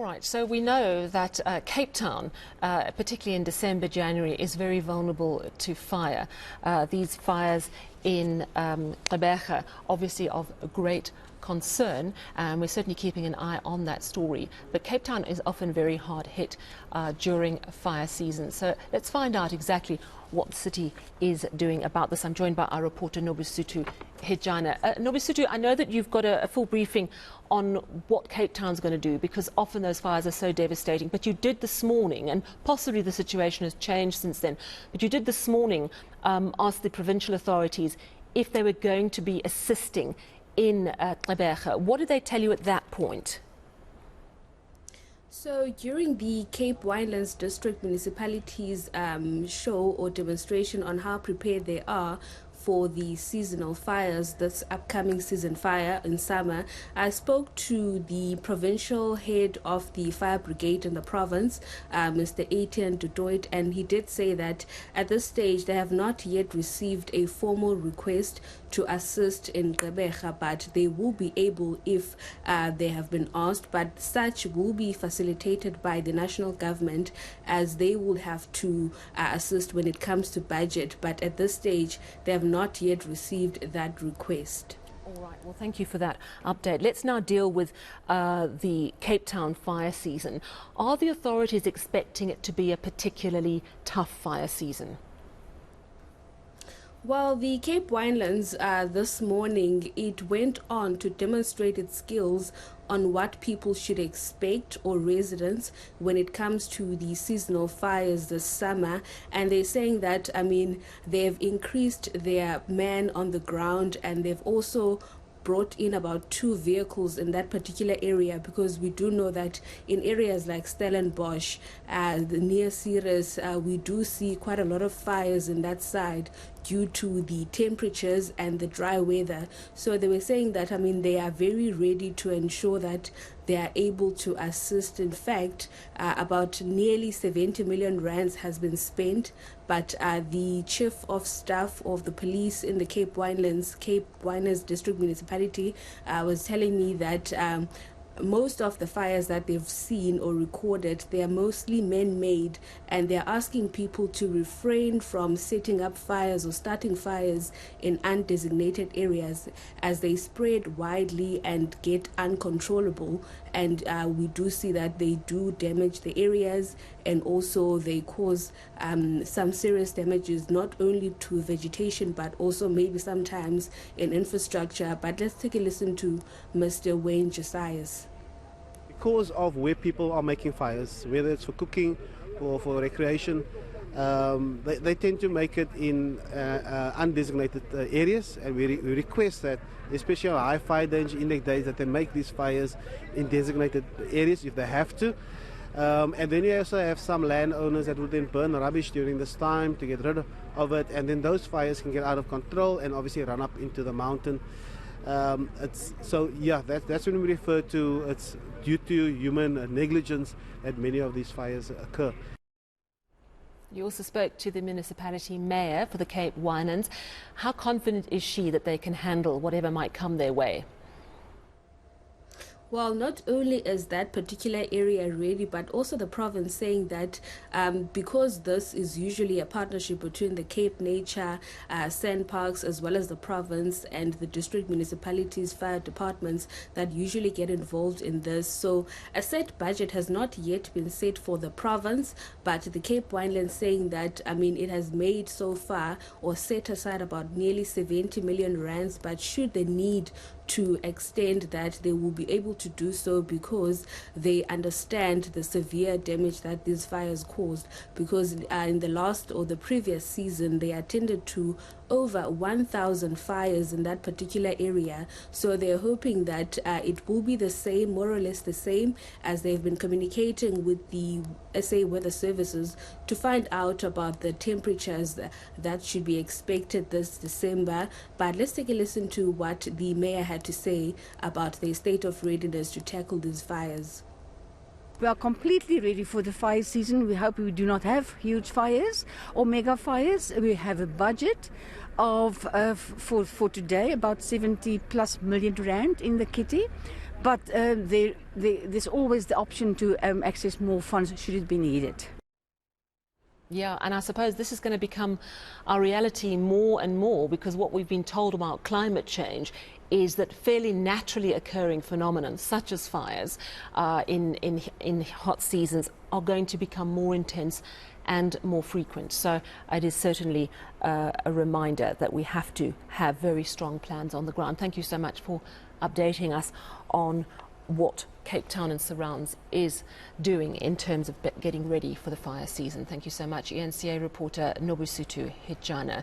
right, so we know that Cape Town, particularly in December, January, is very vulnerable to fire. These fires in Gqeberha, obviously of great concern, and we're certainly keeping an eye on that story. But Cape Town is often very hard hit during fire season. So let's find out exactly what the city is doing about this. I'm joined by our reporter Nobesuthu Hejana. Nobesuthu, I know that you've got a full briefing on what Cape Town's going to do, because often those fires are so devastating. But you did this morning, and possibly the situation has changed since then, but you did this morning ask the provincial authorities if they were going to be assisting in Gqeberha. What did they tell you at that point? So during the Cape Winelands District Municipality's show or demonstration on how prepared they are for the seasonal fires, this upcoming season fire in summer, I spoke to the provincial head of the fire brigade in the province, Mr. Etienne Dudoit, and he did say that at this stage they have not yet received a formal request to assist in Gqeberha, but they will be able if they have been asked. But such will be facilitated by the national government, as they will have to assist when it comes to budget. But at this stage, they have not yet received that request. All right, well, thank you for that update. Let's now deal with the Cape Town fire season. Are the authorities expecting it to be a particularly tough fire season? Well, the Cape Winelands this morning, it went on to demonstrate its skills on what people should expect, or residents, when it comes to the seasonal fires this summer. And they're saying that, they've increased their man on the ground, and they've also brought in about 2 vehicles in that particular area, because we do know that in areas like Stellenbosch, near Ceres, we do see quite a lot of fires in that side due to the temperatures and the dry weather. So they were saying that, they are very ready to ensure that they are able to assist. In fact, about nearly 70 million rands has been spent, but the chief of staff of the police in the Cape Winelands District Municipality was telling me that most of the fires that they've seen or recorded, they are mostly man-made, and they're asking people to refrain from setting up fires or starting fires in undesignated areas, as they spread widely and get uncontrollable. And we do see that they do damage the areas, and also they cause some serious damages, not only to vegetation but also maybe sometimes in infrastructure. But let's take a listen to Mr. Wayne Josias. Because of where people are making fires, whether it's for cooking or for recreation, they tend to make it in undesignated areas, and we request that, especially on high fire danger index days, that they make these fires in designated areas if they have to. And then you also have some landowners that would then burn rubbish during this time to get rid of it, and then those fires can get out of control and obviously run up into the mountain. That's when we refer to it's due to human negligence that many of these fires occur. You also spoke to the municipality mayor for the Cape Winelands. How confident is she that they can handle whatever might come their way? Well, not only is that particular area ready, but also the province saying that because this is usually a partnership between the Cape Nature, Sand Parks, as well as the province and the district municipalities' fire departments that usually get involved in this. So a set budget has not yet been set for the province, but the Cape Winelands saying that, it has made so far or set aside about nearly 70 million rands, but should the need to extend that, they will be able to do so, because they understand the severe damage that these fires caused. Because in the last or the previous season, they attended to over 1,000 fires in that particular area. So they're hoping that it will be the same, more or less the same, as they've been communicating with the SA Weather Services to find out about the temperatures that should be expected this December. But let's take a listen to what the mayor had to say about their state of readiness to tackle these fires. We are completely ready for the fire season. We hope we do not have huge fires or mega fires. We have a budget of for today about 70+ million rand in the kitty. but there's always the option to access more funds should it be needed. Yeah, and I suppose this is going to become our reality more and more, because what we've been told about climate change is that fairly naturally occurring phenomena such as fires in hot seasons are going to become more intense and more frequent. So it is certainly a reminder that we have to have very strong plans on the ground. Thank you so much for updating us on what Cape Town and surrounds is doing in terms of getting ready for the fire season. Thank you so much, eNCA reporter Nobesuthu Hejana.